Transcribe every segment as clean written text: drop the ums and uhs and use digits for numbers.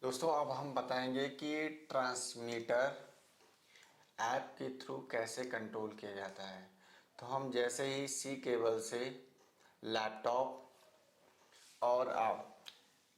दोस्तों अब हम बताएंगे कि ट्रांसमीटर ऐप के थ्रू कैसे कंट्रोल किया जाता है। तो हम जैसे ही सी केबल से लैपटॉप और आप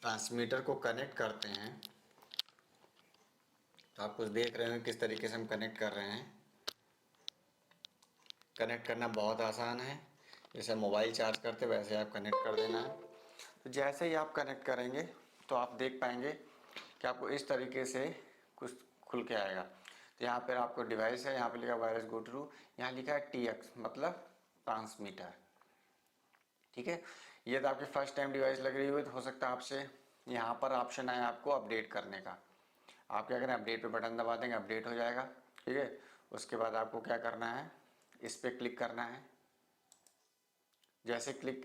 ट्रांसमीटर को कनेक्ट करते हैं, तो आप कुछ देख रहे हैं किस तरीके से हम कनेक्ट कर रहे हैं। कनेक्ट करना बहुत आसान है, जैसे मोबाइल चार्ज करते वैसे आप कनेक्ट कर देना है। तो जैसे ही आप कनेक्ट करेंगे तो आप देख पाएंगे कि आपको इस तरीके से कुछ खुल के आएगा। तो यहाँ पर आपको डिवाइस है, यहाँ पे लिखा वायरस गो थ्रू, यहाँ लिखा है TX मतलब ट्रांसमीटर। ठीक है, ये तो आपकी फर्स्ट टाइम डिवाइस लग रही हुई तो हो सकता है आपसे यहाँ पर ऑप्शन आए आपको अपडेट करने का। आप क्या करें, अपडेट पे बटन दबा देंगे, अपडेट हो जाएगा। ठीक है, उसके बाद आपको क्या करना है, इस पर क्लिक करना है। जैसे क्लिक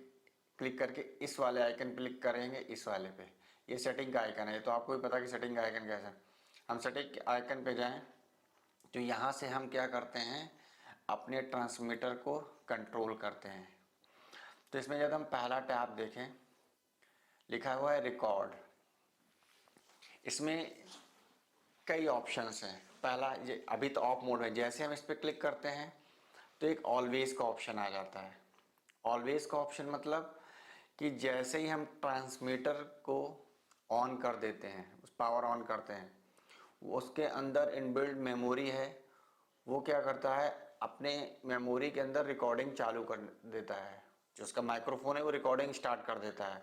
क्लिक करके इस वाले आइकन पे क्लिक करेंगे, इस वाले पे, ये सेटिंग का आइकन है। तो आपको भी पता कि सेटिंग का आइकन कैसा है। हम सेटिंग आइकन पे जाएं तो यहाँ से हम क्या करते हैं, अपने ट्रांसमीटर को कंट्रोल करते हैं। तो इसमें जब हम पहला टैब देखें, लिखा हुआ है रिकॉर्ड। इसमें कई ऑप्शंस हैं। पहला, ये अभी तो ऑफ मोड है, जैसे हम इस पर क्लिक करते हैं तो एक ऑलवेज का ऑप्शन आ जाता है। ऑलवेज का ऑप्शन मतलब कि जैसे ही हम ट्रांसमीटर को ऑन कर देते हैं, उस पावर ऑन करते हैं, उसके अंदर इनबिल्ट मेमोरी है, वो क्या करता है, अपने मेमोरी के अंदर रिकॉर्डिंग चालू कर देता है। जो उसका माइक्रोफोन है वो रिकॉर्डिंग स्टार्ट कर देता है।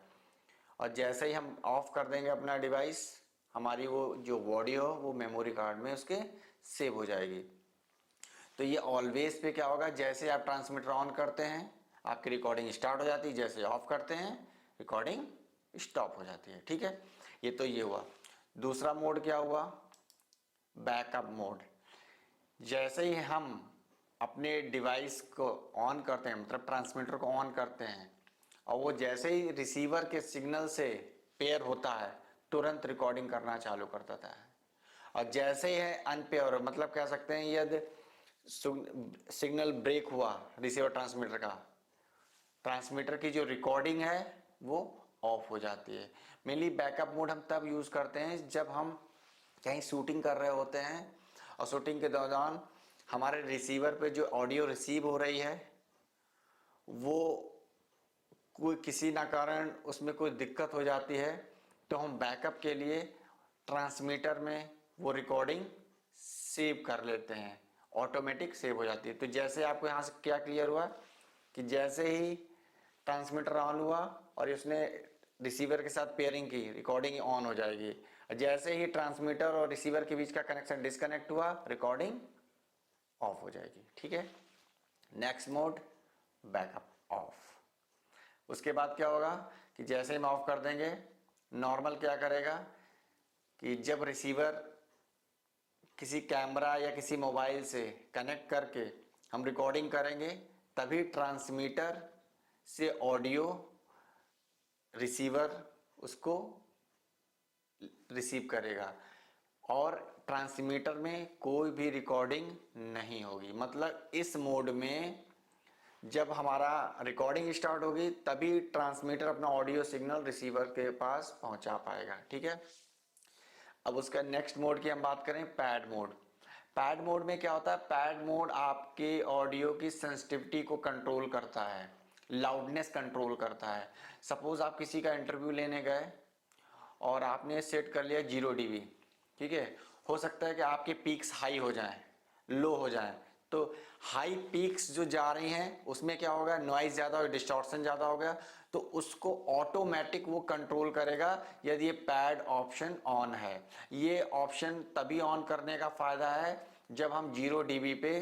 और जैसे ही हम ऑफ कर देंगे अपना डिवाइस, हमारी वो जो ऑडियो वो मेमोरी कार्ड में उसके सेव हो जाएगी। तो ये ऑलवेज पे क्या होगा, जैसे आप ट्रांसमीटर ऑन करते हैं आपकी रिकॉर्डिंग स्टार्ट हो जाती है, जैसे ऑफ करते हैं रिकॉर्डिंग स्टॉप हो जाती है। ठीक है, ये तो ये हुआ। दूसरा मोड क्या हुआ, बैकअप मोड। जैसे ही हम अपने डिवाइस को ऑन करते हैं, मतलब ट्रांसमीटर को ऑन करते हैं, और वो जैसे ही रिसीवर के सिग्नल से पेयर होता है, तुरंत रिकॉर्डिंग करना चालू कर देता है। और जैसे ही है अनपेयर, मतलब कह सकते हैं यदि सिग्नल ब्रेक हुआ रिसीवर ट्रांसमीटर का, ट्रांसमीटर की जो रिकॉर्डिंग है वो ऑफ हो जाती है। मेनली बैकअप मोड हम तब यूज़ करते हैं जब हम कहीं शूटिंग कर रहे होते हैं और शूटिंग के दौरान हमारे रिसीवर पे जो ऑडियो रिसीव हो रही है वो कोई किसी ना कारण उसमें कोई दिक्कत हो जाती है, तो हम बैकअप के लिए ट्रांसमीटर में वो रिकॉर्डिंग सेव कर लेते हैं, ऑटोमेटिक सेव हो जाती है। तो जैसे आपको यहाँ से क्या क्लियर हुआ कि जैसे ही ट्रांसमीटर ऑन हुआ और इसने रिसीवर के साथ पेयरिंग की, रिकॉर्डिंग ऑन हो जाएगी। जैसे ही ट्रांसमीटर और रिसीवर के बीच का कनेक्शन डिस्कनेक्ट हुआ, रिकॉर्डिंग ऑफ हो जाएगी। ठीक है, नेक्स्ट मोड बैकअप ऑफ। उसके बाद क्या होगा कि जैसे ही हम ऑफ कर देंगे, नॉर्मल क्या करेगा कि जब रिसीवर किसी कैमरा या किसी मोबाइल से कनेक्ट करके हम रिकॉर्डिंग करेंगे, तभी ट्रांसमीटर से ऑडियो रिसीवर उसको रिसीव करेगा और ट्रांसमीटर में कोई भी रिकॉर्डिंग नहीं होगी। मतलब इस मोड में जब हमारा रिकॉर्डिंग स्टार्ट होगी तभी ट्रांसमीटर अपना ऑडियो सिग्नल रिसीवर के पास पहुंचा पाएगा। ठीक है, अब उसका नेक्स्ट मोड की हम बात करें, पैड मोड। पैड मोड में क्या होता है, पैड मोड आपके ऑडियो की सेंसिटिविटी को कंट्रोल करता है, लाउडनेस कंट्रोल करता है। सपोज आप किसी का इंटरव्यू लेने गए और आपने सेट कर लिया 0 dB। ठीक है, हो सकता है कि आपके पीक्स हाई हो जाएं, लो हो जाएं। तो हाई पीक्स जो जा रही हैं उसमें क्या होगा, नॉइज ज़्यादा हो, डिस्टॉर्शन ज़्यादा हो गया, तो उसको ऑटोमेटिक वो कंट्रोल करेगा यदि ये पैड ऑप्शन ऑन है। ये ऑप्शन तभी ऑन करने का फ़ायदा है जब हम 0 dB पे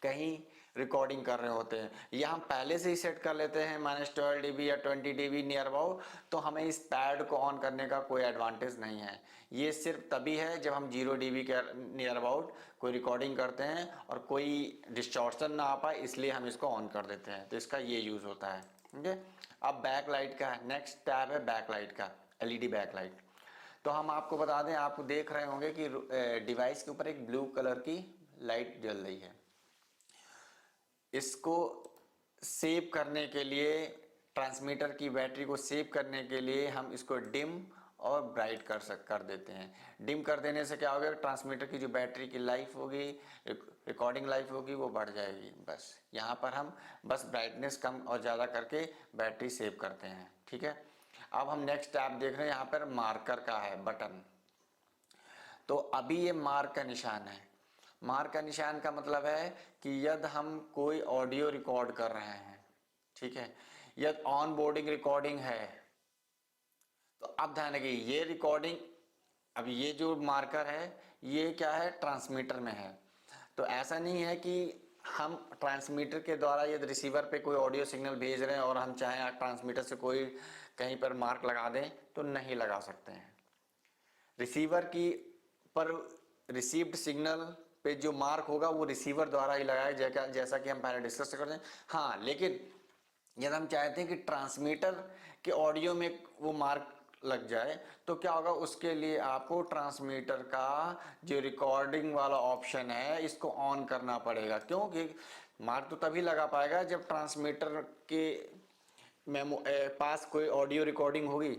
कहीं रिकॉर्डिंग कर रहे होते हैं, या हम पहले से ही सेट कर लेते हैं -12 dB या 20 dB नियर अबाउट, तो हमें इस पैड को ऑन करने का कोई एडवांटेज नहीं है। ये सिर्फ तभी है जब हम 0 dB के नियर अबाउट कोई रिकॉर्डिंग करते हैं और कोई डिस्टॉर्शन ना आ पाए, इसलिए हम इसको ऑन कर देते हैं। तो इसका ये यूज़ होता है। ठीक है, अब बैक लाइट का नेक्स्ट टैब है, बैक लाइट का, LED बैक लाइट। तो हम आपको बता दें, आप देख रहे होंगे कि डिवाइस के ऊपर एक ब्लू कलर की लाइट जल रही है। इसको सेव करने के लिए, ट्रांसमीटर की बैटरी को सेव करने के लिए हम इसको डिम और ब्राइट कर देते हैं। डिम कर देने से क्या होगा, ट्रांसमीटर की जो बैटरी की लाइफ होगी, रिकॉर्डिंग लाइफ होगी, वो बढ़ जाएगी। बस यहाँ पर हम बस ब्राइटनेस कम और ज़्यादा करके बैटरी सेव करते हैं, ठीक है। अब हम नेक्स्ट ऐप देख रहे हैं, यहाँ पर मार्कर का है बटन। तो अभी ये मार्क का निशान है। मार्क का निशान का मतलब है कि यदि हम कोई ऑडियो रिकॉर्ड कर रहे हैं, ठीक है, यदि ऑन बोर्डिंग रिकॉर्डिंग है, तो अब ध्यान रखिए ये रिकॉर्डिंग, अब ये जो मार्कर है ये क्या है, ट्रांसमीटर में है। तो ऐसा नहीं है कि हम ट्रांसमीटर के द्वारा यदि रिसीवर पे कोई ऑडियो सिग्नल भेज रहे हैं और हम चाहें ट्रांसमीटर से कोई कहीं पर मार्क लगा दें, तो नहीं लगा सकते हैं। रिसीवर की पर रिसीव्ड सिग्नल पे जो मार्क होगा वो रिसीवर द्वारा ही लगाया, जैसा कि हम पहले डिस्कस करते हैं। हाँ, लेकिन यदि हम चाहते हैं कि ट्रांसमीटर के ऑडियो में वो मार्क लग जाए, तो क्या होगा, उसके लिए आपको ट्रांसमीटर का जो रिकॉर्डिंग वाला ऑप्शन है इसको ऑन करना पड़ेगा। क्योंकि मार्क तो तभी लगा पाएगा जब ट्रांसमीटर के पास कोई ऑडियो रिकॉर्डिंग होगी,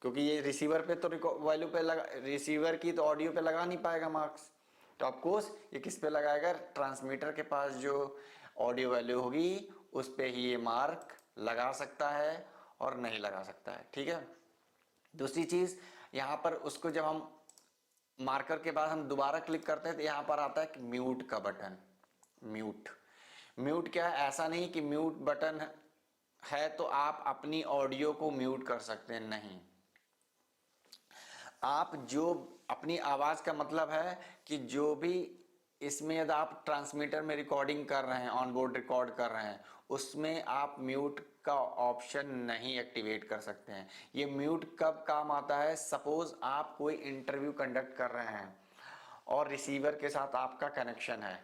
क्योंकि ये रिसीवर पे तो वैल्यू पे लगा, रिसीवर की तो ऑडियो पे लगा नहीं पाएगा मार्क्स। तो ऑफकोर्स ये किस पे लगाएगा, ट्रांसमीटर के पास जो ऑडियो वैल्यू होगी उस पे ही ये मार्क लगा सकता है और नहीं लगा सकता है, ठीक है। दूसरी चीज, यहाँ पर उसको जब हम मार्कर के बाद हम दोबारा क्लिक करते हैं तो यहाँ पर आता है कि म्यूट का बटन। म्यूट, म्यूट क्या है, ऐसा नहीं कि म्यूट बटन है तो आप अपनी ऑडियो को म्यूट कर सकते हैं, नहीं। आप जो अपनी आवाज का मतलब है कि जो भी इसमें यदि आप ट्रांसमीटर में रिकॉर्डिंग कर रहे हैं, ऑन बोर्ड रिकॉर्ड कर रहे हैं, उसमें आप म्यूट का ऑप्शन नहीं एक्टिवेट कर सकते हैं। ये म्यूट कब काम आता है, सपोज आप कोई इंटरव्यू कंडक्ट कर रहे हैं और रिसीवर के साथ आपका कनेक्शन है,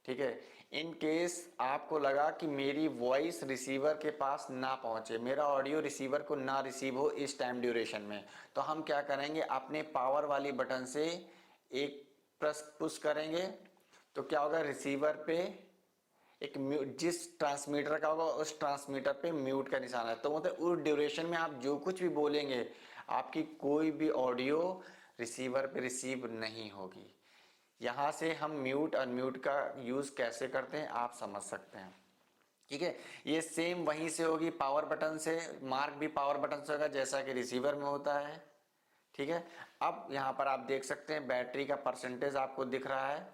ठीक है। इन केस आपको लगा कि मेरी वॉइस रिसीवर के पास ना पहुंचे, मेरा ऑडियो रिसीवर को ना रिसीव हो इस टाइम ड्यूरेशन में, तो हम क्या करेंगे, अपने पावर वाली बटन से एक प्रेस पुश करेंगे, तो क्या होगा, रिसीवर पे एक म्यूट, जिस ट्रांसमीटर का होगा उस ट्रांसमीटर पे म्यूट का निशान है। तो मतलब उस ड्यूरेशन में आप जो कुछ भी बोलेंगे, आपकी कोई भी ऑडियो रिसीवर पे रिसीव नहीं होगी। यहां से हम म्यूट अनम्यूट का यूज कैसे करते हैं आप समझ सकते हैं, ठीक है। ये सेम वहीं से होगी, पावर बटन से, मार्क भी पावर बटन से होगा जैसा कि रिसीवर में होता है, ठीक है। अब यहां पर आप देख सकते हैं बैटरी का परसेंटेज आपको दिख रहा है।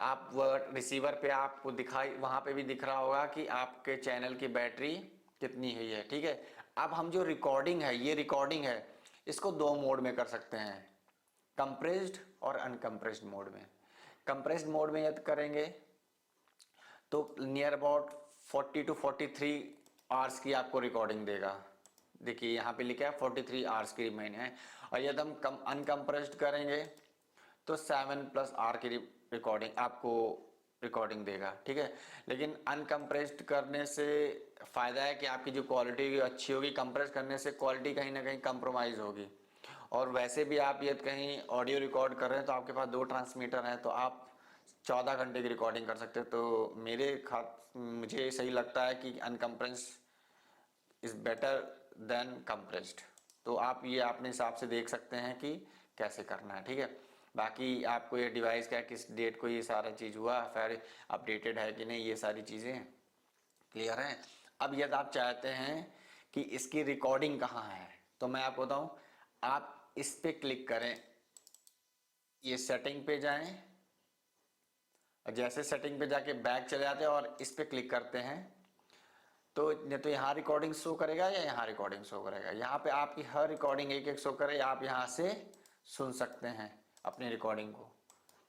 आप रिसीवर पे आपको दिखाई, वहां पे भी दिख रहा होगा कि आपके चैनल की बैटरी कितनी हुई है, ठीक है। अब हम जो रिकॉर्डिंग है, ये रिकॉर्डिंग है, इसको दो मोड में कर सकते हैं, कंप्रेस्ड और अनकंप्रेस्ड मोड में। कंप्रेस्ड मोड में यदि करेंगे तो नियर अबाउट 40 to 43 आवर्स की आपको रिकॉर्डिंग देगा। देखिए यहाँ पे लिखा है 43 आवर्स की रिमेन है। और यदि हम अनकंप्रेस्ड करेंगे तो 7+R की रिकॉर्डिंग आपको रिकॉर्डिंग देगा, ठीक है। लेकिन अनकंप्रेस्ड करने से फायदा है कि आपकी जो क्वालिटी अच्छी होगी, कंप्रेस करने से क्वालिटी कहीं ना कहीं कंप्रोमाइज होगी। और वैसे भी आप यदि कहीं ऑडियो रिकॉर्ड कर रहे हैं तो आपके पास 2 ट्रांसमीटर हैं, तो आप 14 घंटे की रिकॉर्डिंग कर सकते हैं। तो मुझे सही लगता है कि अनकंप्रेस इज बेटर देन कंप्रेस्ड। तो आप ये अपने हिसाब से देख सकते हैं कि कैसे करना है, ठीक है। बाकी आपको ये डिवाइस का किस डेट को ये सारा चीज़ हुआ, फिर अपडेटेड है कि नहीं, ये सारी चीज़ें क्लियर हैं। अब यदि आप चाहते हैं कि इसकी रिकॉर्डिंग कहाँ है, तो मैं आपको बताऊं, आप इस पे क्लिक करें, ये सेटिंग पे जाएं, और जैसे सेटिंग पे जाके बैक चले जाते हैं और इस पे क्लिक करते हैं, तो या तो यहाँ रिकॉर्डिंग शो करेगा या यहाँ रिकॉर्डिंग शो करेगा। यहाँ पे आपकी हर रिकॉर्डिंग एक एक शो करे, आप यहाँ से सुन सकते हैं अपनी रिकॉर्डिंग को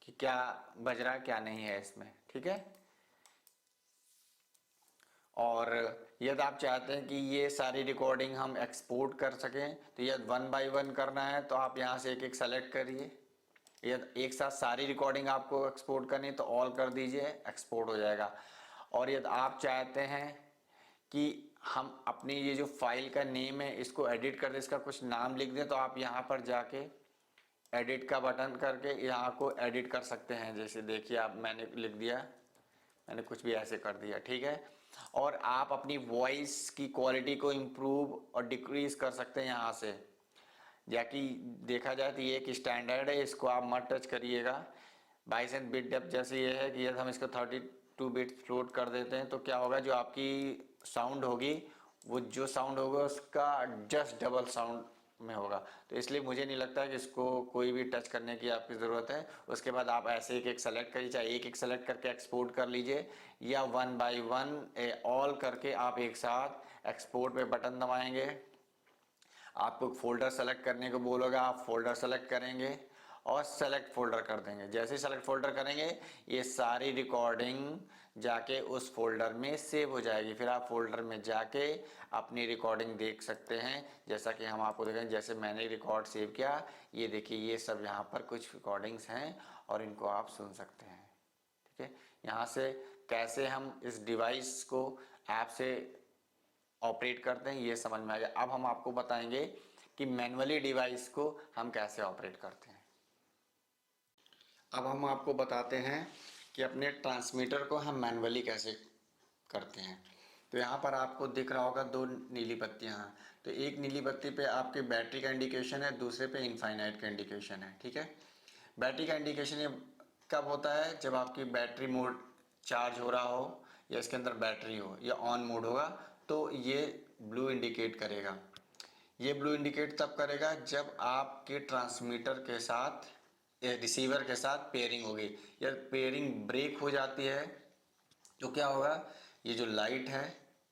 कि क्या बज रहा है क्या नहीं है इसमें, ठीक है। और यदि आप चाहते हैं कि ये सारी रिकॉर्डिंग हम एक्सपोर्ट कर सकें, तो यदि 1 by 1 करना है तो आप यहाँ से एक एक सेलेक्ट करिए। यदि एक साथ सारी रिकॉर्डिंग आपको एक्सपोर्ट करनी है तो ऑल कर दीजिए, एक्सपोर्ट हो जाएगा। और यदि आप चाहते हैं कि हम अपनी ये जो फाइल का नेम है इसको एडिट कर दें, इसका कुछ नाम लिख दें, तो आप यहाँ पर जाके एडिट का बटन करके यहाँ को एडिट कर सकते हैं। जैसे देखिए आप, मैंने लिख दिया, मैंने कुछ भी ऐसे कर दिया, ठीक है। और आप अपनी वॉइस की क्वालिटी को इम्प्रूव और डिक्रीज कर सकते हैं यहाँ से। जाकि देखा जाए तो ये एक स्टैंडर्ड है, इसको आप मत टच करिएगा। 22 बिट डेप्थ जैसे ये है कि यदि हम इसको 32 बिट फ्लोट कर देते हैं तो क्या होगा, जो आपकी साउंड होगी वो जो साउंड होगा उसका जस्ट डबल साउंड में होगा। तो इसलिए मुझे नहीं लगता है कि इसको कोई भी टच करने की आपकी ज़रूरत है। उसके बाद आप ऐसे एक एक सेलेक्ट करिए, चाहे एक एक सेलेक्ट करके एक्सपोर्ट कर लीजिए या 1 बाई 1 ऑल करके आप एक साथ एक्सपोर्ट पे बटन दबाएंगे। आपको फोल्डर सेलेक्ट करने को बोलोगे, आप फोल्डर सेलेक्ट करेंगे और सेलेक्ट फोल्डर कर देंगे। जैसे ही सेलेक्ट फोल्डर करेंगे ये सारी रिकॉर्डिंग जाके उस फोल्डर में सेव हो जाएगी। फिर आप फोल्डर में जाके अपनी रिकॉर्डिंग देख सकते हैं। जैसा कि हम आपको देखें, जैसे मैंने रिकॉर्ड सेव किया, ये देखिए ये सब यहाँ पर कुछ रिकॉर्डिंग्स हैं और इनको आप सुन सकते हैं। ठीक है, यहाँ से कैसे हम इस डिवाइस को ऐप से ऑपरेट करते हैं ये समझ में आ गया। अब हम आपको बताएंगे कि मैन्युअली डिवाइस को हम कैसे ऑपरेट करते हैं। अब हम आपको बताते हैं कि अपने ट्रांसमीटर को हम मैन्युअली कैसे करते हैं। तो यहाँ पर आपको दिख रहा होगा दो नीली बत्तियाँ हैं। तो एक नीली बत्ती पे आपके बैटरी का इंडिकेशन है, दूसरे पे इनफाइनाइट का इंडिकेशन है। ठीक है, बैटरी का इंडिकेशन ये कब होता है, जब आपकी बैटरी मोड चार्ज हो रहा हो या इसके अंदर बैटरी हो या ऑन मोड होगा तो ये ब्लू इंडिकेट करेगा। ये ब्लू इंडिकेट तब करेगा जब आपके ट्रांसमीटर के साथ रिसीवर के साथ पेयरिंग होगी। या पेयरिंग ब्रेक हो जाती है तो क्या होगा, ये जो लाइट है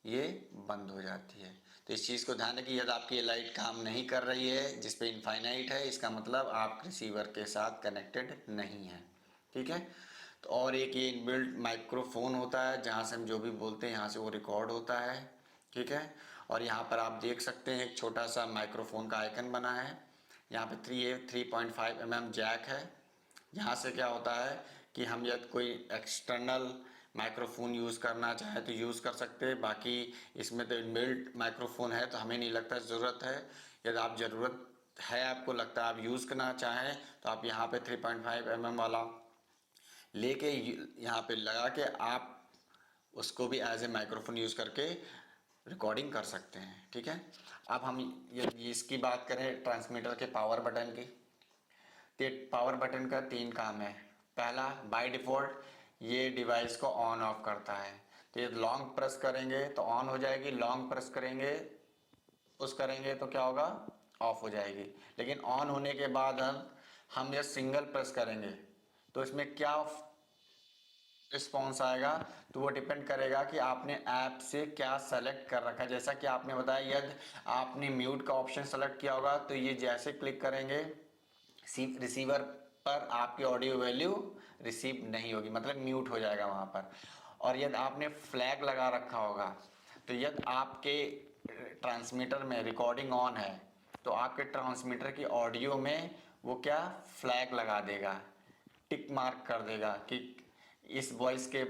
ये बंद हो जाती है। तो इस चीज़ को ध्यान रखिए, यदि आपकी ये लाइट काम नहीं कर रही है जिस पे इनफाइनाइट है, इसका मतलब आप रिसीवर के साथ कनेक्टेड नहीं है। ठीक है, तो और एक ये इनबिल्ट माइक्रोफोन होता है जहाँ से हम जो भी बोलते हैं यहाँ से वो रिकॉर्ड होता है। ठीक है, और यहाँ पर आप देख सकते हैं एक छोटा सा माइक्रोफोन का आइकन बना है। यहाँ पे 3.5 mm जैक है। यहाँ से क्या होता है कि हम यदि कोई एक्सटर्नल माइक्रोफोन यूज़ करना चाहे तो यूज़ कर सकते हैं। बाकी इसमें तो इनबिल्ट माइक्रोफोन है तो हमें नहीं लगता ज़रूरत है। यदि आप ज़रूरत है, आपको लगता है आप यूज़ करना चाहें तो आप यहाँ पे 3.5 mm वाला लेके यहाँ पे लगा के आप उसको भी एज ए माइक्रोफोन यूज़ करके रिकॉर्डिंग कर सकते हैं। ठीक है, अब हम ये इसकी बात करें ट्रांसमीटर के पावर बटन की। तो पावर बटन का 3 काम है। पहला, बाय डिफ़ॉल्ट ये डिवाइस को ऑन ऑफ करता है। तो ये लॉन्ग प्रेस करेंगे तो ऑन हो जाएगी, लॉन्ग प्रेस करेंगे पुश करेंगे तो क्या होगा, ऑफ हो जाएगी। लेकिन ऑन होने के बाद हम ये सिंगल प्रेस करेंगे तो इसमें क्या रिस्पॉन्स आएगा, तो वो डिपेंड करेगा कि आपने ऐप से क्या सेलेक्ट कर रखा है। जैसा कि आपने बताया, यदि आपने म्यूट का ऑप्शन सेलेक्ट किया होगा तो ये जैसे क्लिक करेंगे रिसीवर पर आपकी ऑडियो वैल्यू रिसीव नहीं होगी, मतलब म्यूट हो जाएगा वहाँ पर। और यदि आपने फ्लैग लगा रखा होगा तो यदि आपके ट्रांसमीटर में रिकॉर्डिंग ऑन है तो आपके ट्रांसमीटर की ऑडियो में वो क्या फ्लैग लगा देगा, टिक मार्क कर देगा कि इस वॉइस के,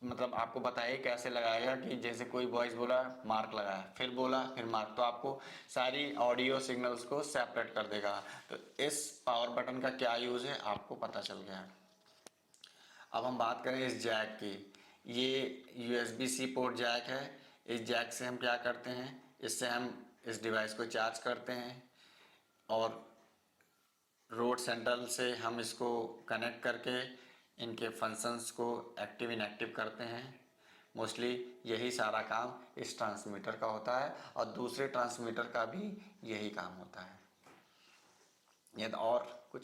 मतलब आपको बताइए कैसे लगाएगा कि जैसे कोई वॉइस बोला मार्क लगाया, फिर बोला फिर मार्क, तो आपको सारी ऑडियो सिग्नल्स को सेपरेट कर देगा। तो इस पावर बटन का क्या यूज़ है आपको पता चल गया। अब हम बात करें इस जैक की। ये USB-C पोर्ट जैक है। इस जैक से हम क्या करते हैं, इससे हम इस डिवाइस को चार्ज करते हैं और रोड सेंट्रल से हम इसको कनेक्ट करके इनके फंक्शंस को एक्टिव इनएक्टिव करते हैं। मोस्टली यही सारा काम इस ट्रांसमीटर का होता है और दूसरे ट्रांसमीटर का भी यही काम होता है। यदि और कुछ